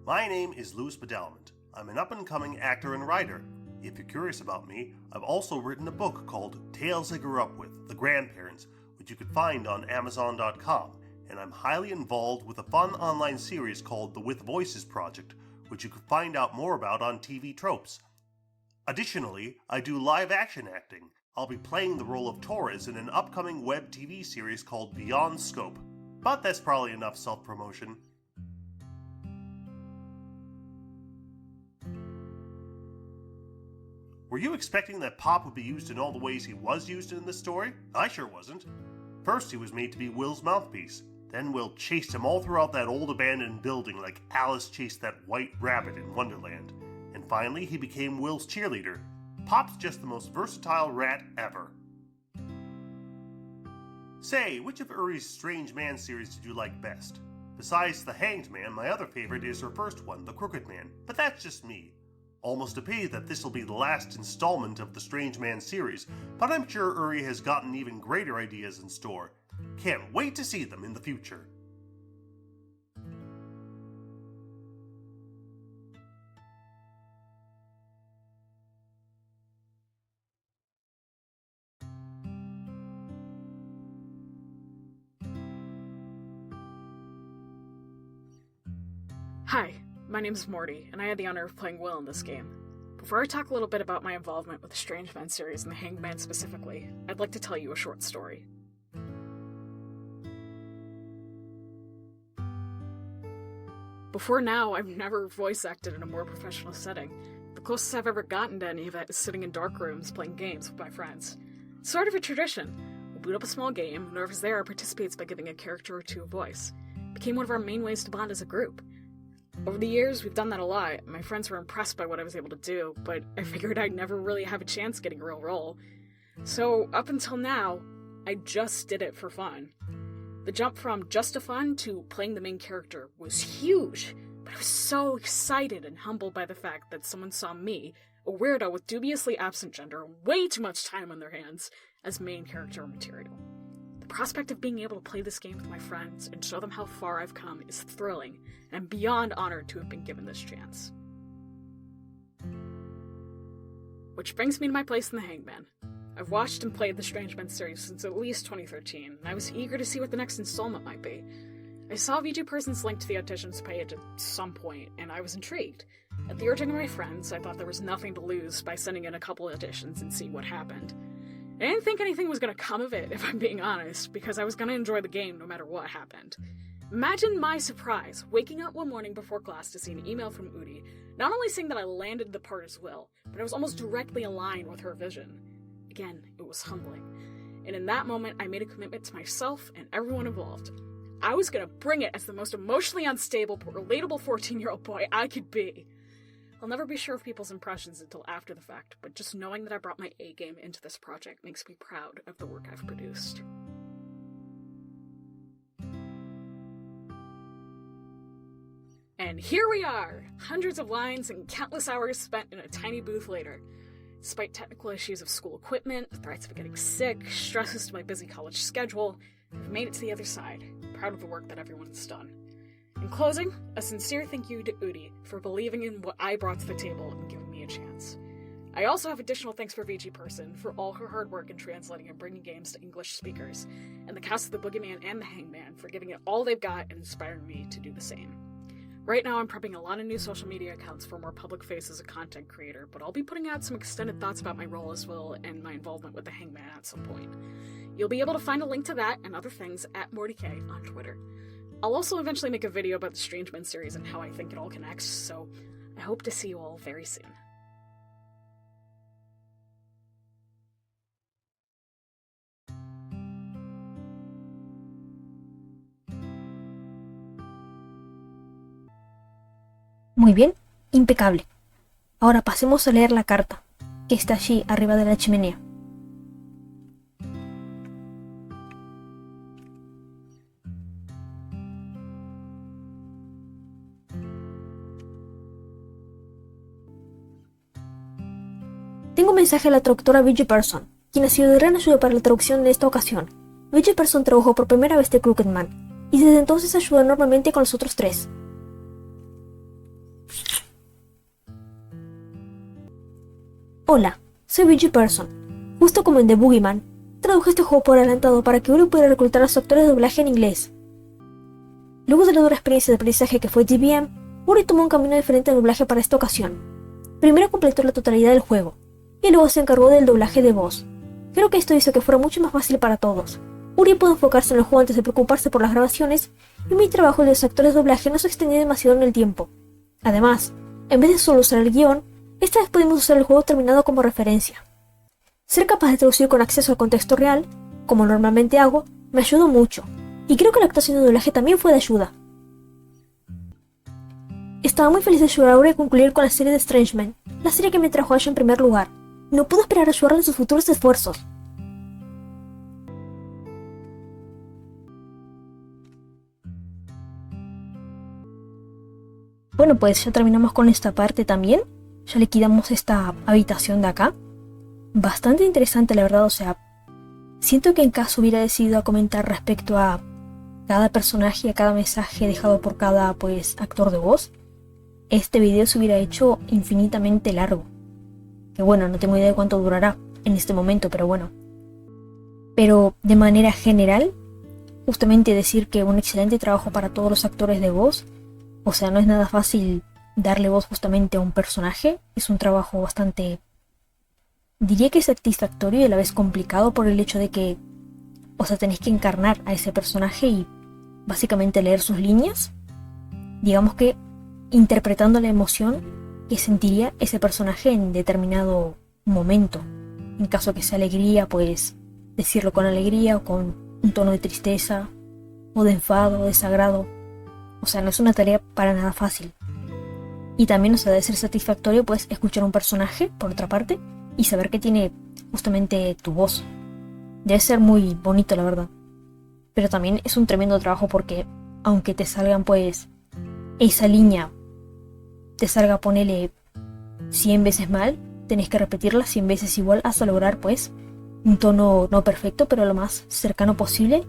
My name is Louis Bedelmont. I'm an up-and-coming actor and writer. If you're curious about me, I've also written a book called Tales I Grew Up With, The Grandparents, which you can find on Amazon.com, and I'm highly involved with a fun online series called the With Voices Project, which you can find out more about on TV Tropes. Additionally, I do live-action acting. I'll be playing the role of Torres in an upcoming web TV series called Beyond Scope. But that's probably enough self-promotion. Were you expecting that Pop would be used in all the ways he was used in this story? I sure wasn't. First, he was made to be Will's mouthpiece. Then Will chased him all throughout that old abandoned building like Alice chased that white rabbit in Wonderland. And finally, he became Will's cheerleader. Pop's just the most versatile rat ever. Say, which of Uri's Strange Man series did you like best? Besides The Hanged Man, my other favorite is her first one, The Crooked Man, but that's just me. Almost a pity that this will be the last installment of the Strange Man series, but I'm sure Uri has gotten even greater ideas in store. Can't wait to see them in the future. Hi, my name is Morty, and I had the honor of playing Will in this game. Before I talk a little bit about my involvement with the Strange Man series and the Hanged Man specifically, I'd like to tell you a short story. Before now, I've never voice acted in a more professional setting. The closest I've ever gotten to any of that is sitting in dark rooms playing games with my friends. It's sort of a tradition. We'll boot up a small game, and whoever's there participates by giving a character or two a voice. It became one of our main ways to bond as a group. Over the years, we've done that a lot. My friends were impressed by what I was able to do, but I figured I'd never really have a chance getting a real role. So, up until now, I just did it for fun. The jump from just a fun to playing the main character was huge, but I was so excited and humbled by the fact that someone saw me, a weirdo with dubiously absent gender and way too much time on their hands, as main character material. The prospect of being able to play this game with my friends and show them how far I've come is thrilling, and I'm beyond honored to have been given this chance. Which brings me to my place in the Hanged Man. I've watched and played the Strange Man series since at least 2013, and I was eager to see what the next installment might be. I saw VG Person's link to the auditions page at some point, and I was intrigued. At the urging of my friends, I thought there was nothing to lose by sending in a couple auditions and seeing what happened. I didn't think anything was going to come of it, if I'm being honest, because I was going to enjoy the game no matter what happened. Imagine my surprise, waking up one morning before class to see an email from Udi, not only saying that I landed the part as Will, but I was almost directly aligned with her vision. Again, it was humbling. And in that moment, I made a commitment to myself and everyone involved. I was going to bring it as the most emotionally unstable but relatable 14-year-old boy I could be. I'll never be sure of people's impressions until after the fact, but just knowing that I brought my A-game into this project makes me proud of the work I've produced. And here we are! Hundreds of lines and countless hours spent in a tiny booth later. Despite technical issues of school equipment, threats of getting sick, stresses to my busy college schedule, I've made it to the other side, proud of the work that everyone's done. In closing, a sincere thank you to Udi for believing in what I brought to the table and giving me a chance. I also have additional thanks for VG Person for all her hard work in translating and bringing games to English speakers, and the cast of the Boogeyman and the Hangman for giving it all they've got and inspiring me to do the same. Right now I'm prepping a lot of new social media accounts for more public face as a content creator, but I'll be putting out some extended thoughts about my role as well and my involvement with the Hangman at some point. You'll be able to find a link to that and other things at MortyK on Twitter. I'll also eventually make a video about the Strange Men series and how I think it all connects, so I hope to see you all very soon. Muy bien, impecable. Ahora pasemos a leer la carta, que está allí arriba de la chimenea. Tengo un mensaje a la traductora Vigi Person, quien ha sido de gran ayuda para la traducción de esta ocasión. Vigi Person trabajó por primera vez de Crooked Man, y desde entonces ayudó enormemente con los otros tres. Hola, soy Vigi Person. Justo como en The Boogeyman, traduje este juego por adelantado para que Uri pudiera reclutar a sus actores de doblaje en inglés. Luego de la dura experiencia de aprendizaje que fue DBM, Uri tomó un camino diferente de doblaje para esta ocasión. Primero completó la totalidad del juego, y luego se encargó del doblaje de voz. Creo que esto hizo que fuera mucho más fácil para todos. Uri pudo enfocarse en el juego antes de preocuparse por las grabaciones, y mi trabajo de los actores de doblaje no se extendió demasiado en el tiempo. Además, en vez de solo usar el guión, esta vez pudimos usar el juego terminado como referencia. Ser capaz de traducir con acceso al contexto real, como normalmente hago, me ayudó mucho, y creo que la actuación de doblaje también fue de ayuda. Estaba muy feliz de ayudar a Uri a concluir con la serie de Strange Men, la serie que me trajo a ella en primer lugar. No puedo esperar a ayudarle en sus futuros esfuerzos. Bueno, pues ya terminamos con esta parte también. Ya liquidamos esta habitación de acá. Bastante interesante, la verdad, o sea, siento que en caso hubiera decidido a comentar respecto a cada personaje y a cada mensaje dejado por cada, pues, actor de voz, este video se hubiera hecho infinitamente largo. Que bueno, no tengo idea de cuánto durará en este momento, pero bueno. Pero de manera general, justamente decir que un excelente trabajo para todos los actores de voz. O sea, no es nada fácil darle voz justamente a un personaje. Es un trabajo bastante, diría que satisfactorio y a la vez complicado por el hecho de que, o sea, tenéis que encarnar a ese personaje y básicamente leer sus líneas. Digamos que interpretando la emoción que sentiría ese personaje en determinado momento. En caso que sea alegría, pues decirlo con alegría o con un tono de tristeza o de enfado o desagrado. O sea, no es una tarea para nada fácil. Y también, o sea, debe ser satisfactorio pues escuchar a un personaje, por otra parte, y saber que tiene justamente tu voz. Debe ser muy bonito, la verdad. Pero también es un tremendo trabajo porque, aunque te salgan pues esa línea, te salga, ponele 100 veces mal, tenés que repetirla 100 veces igual hasta lograr pues un tono no perfecto, pero lo más cercano posible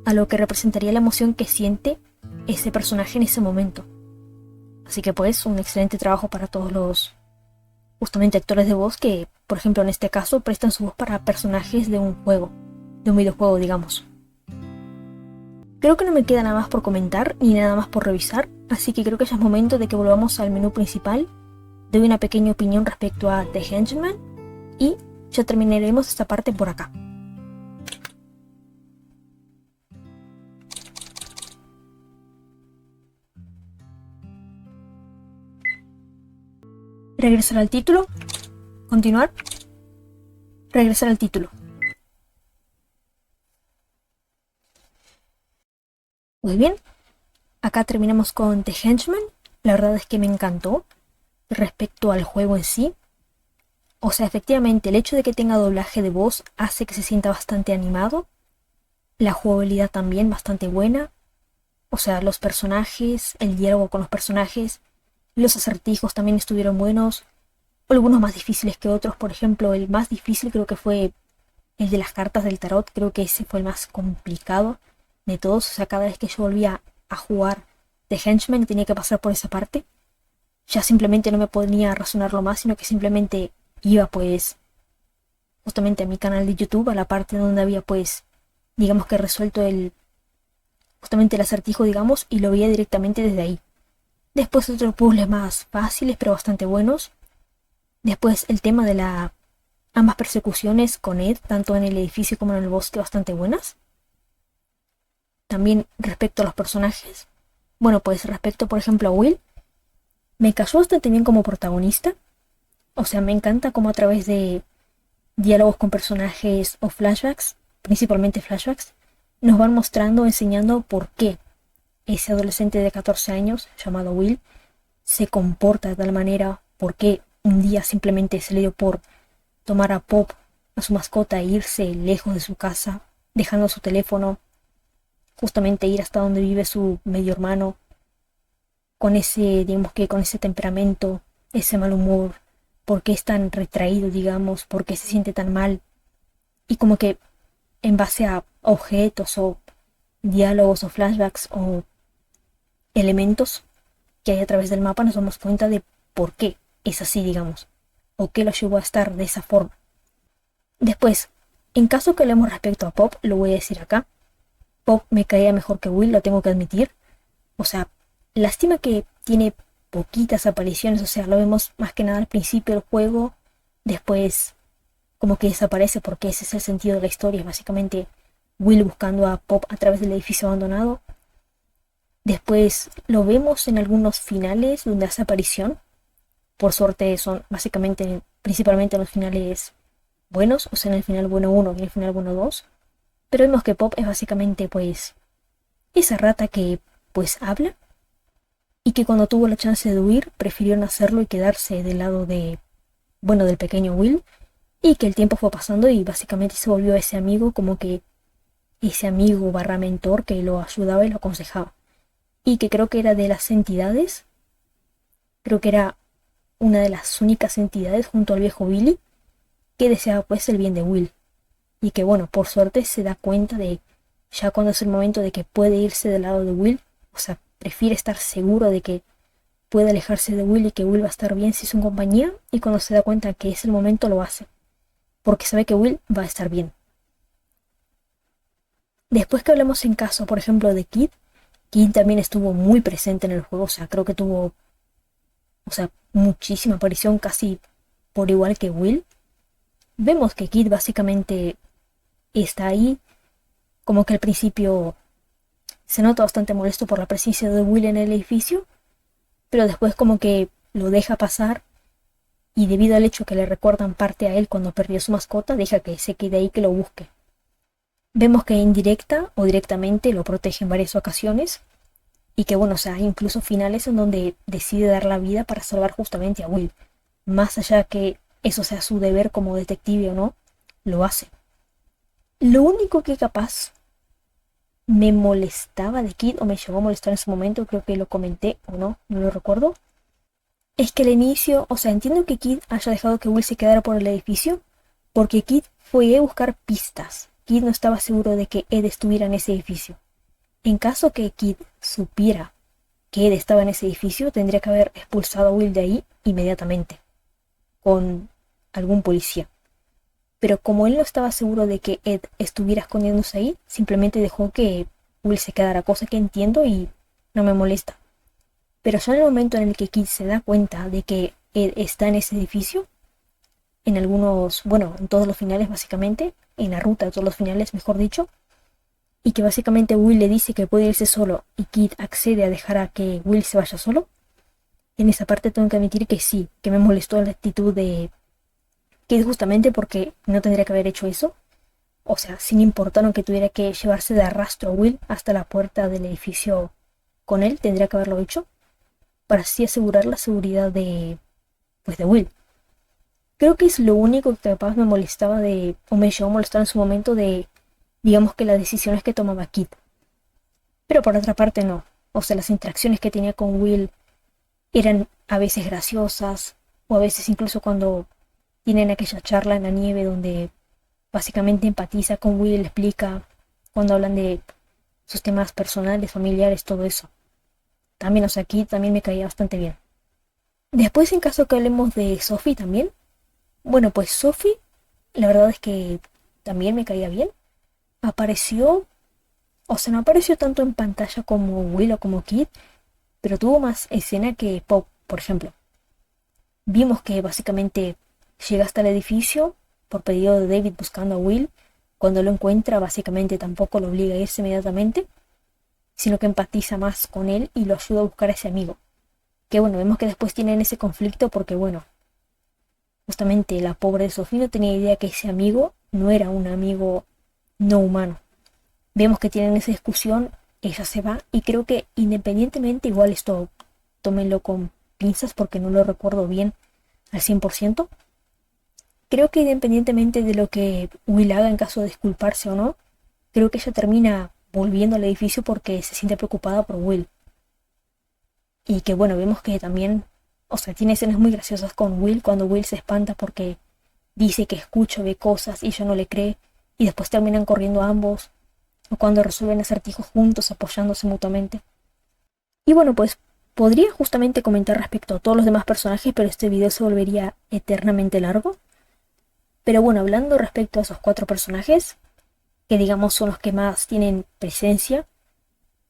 a lo que representaría la emoción que siente ese personaje en ese momento. Así que pues un excelente trabajo para todos los justamente actores de voz que, por ejemplo en este caso, prestan su voz para personajes de un juego, de un videojuego, digamos. Creo que no me queda nada más por comentar ni nada más por revisar, así que creo que ya es momento de que volvamos al menú principal. Doy una pequeña opinión respecto a The Henchman y ya terminaremos esta parte por acá. Regresar al título. Continuar. Regresar al título. Muy bien. Acá terminamos con The Henchman. La verdad es que me encantó. Respecto al juego en sí. O sea, efectivamente, el hecho de que tenga doblaje de voz hace que se sienta bastante animado. La jugabilidad también bastante buena. O sea, los personajes, el diálogo con los personajes. Los acertijos también estuvieron buenos, algunos más difíciles que otros. Por ejemplo, el más difícil creo que fue el de las cartas del tarot. Creo que ese fue el más complicado de todos. O sea, cada vez que yo volvía a jugar The Henchman tenía que pasar por esa parte. Ya simplemente no me ponía a razonarlo más, sino que simplemente iba pues justamente a mi canal de YouTube, a la parte donde había pues, digamos que resuelto justamente el acertijo, digamos, y lo veía directamente desde ahí. Después otros puzzles más fáciles pero bastante buenos. Después el tema de ambas persecuciones con Ed, tanto en el edificio como en el bosque, bastante buenas. También respecto a los personajes. Bueno, pues respecto por ejemplo a Will, me cayó bastante bien como protagonista. O sea, me encanta cómo a través de diálogos con personajes o flashbacks, principalmente flashbacks, nos van mostrando, enseñando por qué ese adolescente de 14 años, llamado Will, se comporta de tal manera, por qué un día simplemente se le dio por tomar a Pop, a su mascota, e irse lejos de su casa, dejando su teléfono, justamente ir hasta donde vive su medio hermano, con ese, digamos que con ese temperamento, ese mal humor, por qué es tan retraído, digamos, por qué se siente tan mal, y como que en base a objetos o diálogos o flashbacks o elementos que hay a través del mapa nos damos cuenta de por qué es así, digamos, o qué lo llevó a estar de esa forma. Después, en caso que hablemos respecto a Pop, lo voy a decir acá, Pop me caía mejor que Will, lo tengo que admitir. O sea, lástima que tiene poquitas apariciones, o sea, lo vemos más que nada al principio del juego, después como que desaparece porque ese es el sentido de la historia, básicamente Will buscando a Pop a través del edificio abandonado. Después lo vemos en algunos finales donde hace aparición, por suerte son básicamente, principalmente en los finales buenos, o sea, en el final bueno 1 y en el final bueno 2, pero vemos que Pop es básicamente pues esa rata que pues habla y que cuando tuvo la chance de huir prefirió no hacerlo y quedarse del lado de, bueno, del pequeño Will, y que el tiempo fue pasando y básicamente se volvió ese amigo, como que ese amigo barra mentor que lo ayudaba y lo aconsejaba, y que creo que era de las entidades, creo que era una de las únicas entidades junto al viejo Billy que deseaba pues el bien de Will, y que bueno, por suerte se da cuenta de ya cuando es el momento de que puede irse del lado de Will, o sea, prefiere estar seguro de que puede alejarse de Will y que Will va a estar bien si es en compañía, y cuando se da cuenta que es el momento lo hace, porque sabe que Will va a estar bien. Después que hablamos en caso, por ejemplo, de Kid, Kid también estuvo muy presente en el juego, o sea, creo que tuvo, o sea, muchísima aparición, casi por igual que Will. Vemos que Kid básicamente está ahí, como que al principio se nota bastante molesto por la presencia de Will en el edificio, pero después como que lo deja pasar y debido al hecho que le recuerdan parte a él cuando perdió su mascota, deja que se quede ahí, que lo busque. Vemos que indirecta o directamente lo protege en varias ocasiones y que bueno, o sea, hay incluso finales en donde decide dar la vida para salvar justamente a Will. Más allá que eso sea su deber como detective o no, lo hace. Lo único que capaz me molestaba de Kid, o me llegó a molestar en su momento, creo que lo comenté o no, no lo recuerdo, es que al inicio, o sea, entiendo que Kid haya dejado que Will se quedara por el edificio, porque Kid fue a buscar pistas. Kid no estaba seguro de que Ed estuviera en ese edificio. En caso que Kid supiera que Ed estaba en ese edificio, tendría que haber expulsado a Will de ahí inmediatamente, con algún policía. Pero como él no estaba seguro de que Ed estuviera escondiéndose ahí, simplemente dejó que Will se quedara, cosa que entiendo y no me molesta. Pero ya en el momento en el que Kid se da cuenta de que Ed está en ese edificio, en algunos, bueno, en todos los finales básicamente, en la ruta de todos los finales, mejor dicho, y que básicamente Will le dice que puede irse solo y Kid accede a dejar a que Will se vaya solo, en esa parte tengo que admitir que sí, que me molestó la actitud de Kid justamente porque no tendría que haber hecho eso. O sea, sin importar aunque tuviera que llevarse de arrastro a Will hasta la puerta del edificio con él, tendría que haberlo hecho para así asegurar la seguridad de, pues, de Will. Creo que es lo único que capaz me molestaba de, o me llegó a molestar en su momento de, digamos que las decisiones que tomaba Kid. Pero por otra parte no. O sea, las interacciones que tenía con Will eran a veces graciosas, o a veces incluso cuando tienen aquella charla en la nieve donde básicamente empatiza con Will, le explica cuando hablan de sus temas personales, familiares, todo eso. También, o sea, aquí también me caía bastante bien. Después, en caso que hablemos de Sophie también, bueno, pues Sophie, la verdad es que también me caía bien. Apareció, o sea, no apareció tanto en pantalla como Will o como Kid, pero tuvo más escena que Pop, por ejemplo. Vimos que básicamente llega hasta el edificio por pedido de David buscando a Will. Cuando lo encuentra, básicamente tampoco lo obliga a irse inmediatamente, sino que empatiza más con él y lo ayuda a buscar a ese amigo. Que bueno, vemos que después tienen ese conflicto porque bueno, justamente la pobre Sophie no tenía idea que ese amigo no era un amigo no humano. Vemos que tienen esa discusión, ella se va y creo que independientemente, igual esto tómenlo con pinzas porque no lo recuerdo bien al 100%, creo que independientemente de lo que Will haga en caso de disculparse o no, creo que ella termina volviendo al edificio porque se siente preocupada por Will. Y que bueno, vemos que también, o sea, tiene escenas muy graciosas con Will cuando Will se espanta porque dice que escucha, ve cosas y ella no le cree y después terminan corriendo ambos, o cuando resuelven acertijos juntos apoyándose mutuamente. Y bueno, pues podría justamente comentar respecto a todos los demás personajes, pero este video se volvería eternamente largo. Pero bueno, hablando respecto a esos 4 personajes, que digamos son los que más tienen presencia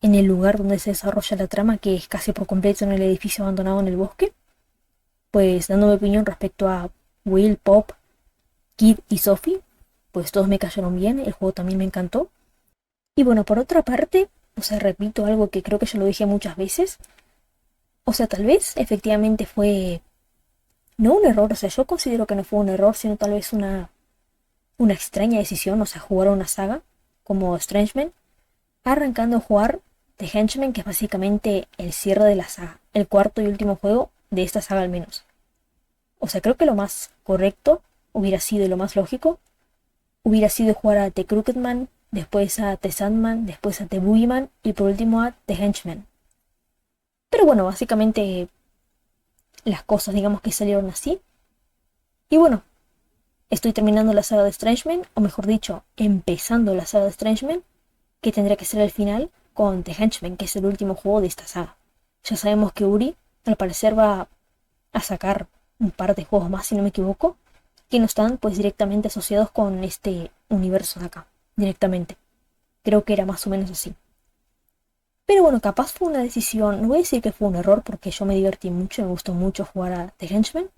en el lugar donde se desarrolla la trama, que es casi por completo en el edificio abandonado en el bosque, pues dando mi opinión respecto a Will, Pop, Kid y Sophie, pues todos me cayeron bien, el juego también me encantó. Y bueno, por otra parte, o sea, repito algo que creo que ya lo dije muchas veces, o sea, tal vez efectivamente fue no un error, o sea, yo considero que no fue un error, sino tal vez una extraña decisión, o sea, jugar a una saga como Strangeman, arrancando a jugar The Henchman, que es básicamente el cierre de la saga, el cuarto y último juego de esta saga al menos. O sea, creo que lo más correcto hubiera sido y lo más lógico hubiera sido jugar a The Crooked Man, después a The Sandman, después a The Boogeyman y por último a The Henchman. Pero bueno, básicamente las cosas digamos que salieron así. Y bueno, estoy terminando la saga de Strangeman, o mejor dicho, empezando la saga de Strangeman, que tendría que ser el final con The Henchman, que es el último juego de esta saga. Ya sabemos que Uri, al parecer, va a sacar un par de juegos más, si no me equivoco, que no están pues directamente asociados con este universo de acá, directamente. Creo que era más o menos así. Pero bueno, capaz fue una decisión, no voy a decir que fue un error porque yo me divertí mucho, me gustó mucho jugar a The Henchman.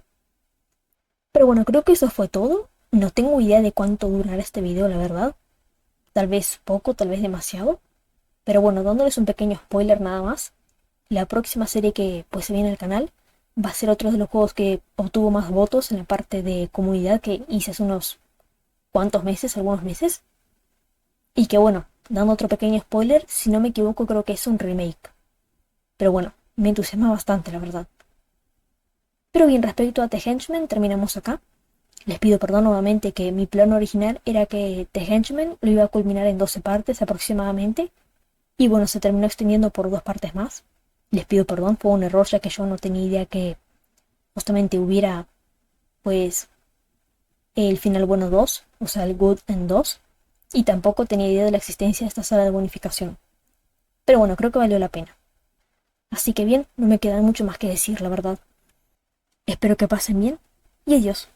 Pero bueno, creo que eso fue todo. No tengo idea de cuánto durará este video, la verdad. Tal vez poco, tal vez demasiado. Pero bueno, dándoles un pequeño spoiler nada más. La próxima serie que pues se viene al canal va a ser otro de los juegos que obtuvo más votos en la parte de comunidad que hice hace unos cuantos meses, algunos meses. Y que bueno, dando otro pequeño spoiler, si no me equivoco creo que es un remake. Pero bueno, me entusiasma bastante la verdad. Pero bien, respecto a The Henchman, terminamos acá. Les pido perdón nuevamente que mi plan original era que The Henchman lo iba a culminar en 12 partes aproximadamente. Y bueno, se terminó extendiendo por 2 partes más. Les pido perdón, fue un error ya que yo no tenía idea que justamente hubiera pues el final bueno 2, o sea el good en 2. Y tampoco tenía idea de la existencia de esta sala de bonificación. Pero bueno, creo que valió la pena. Así que bien, no me queda mucho más que decir, la verdad. Espero que pasen bien y adiós.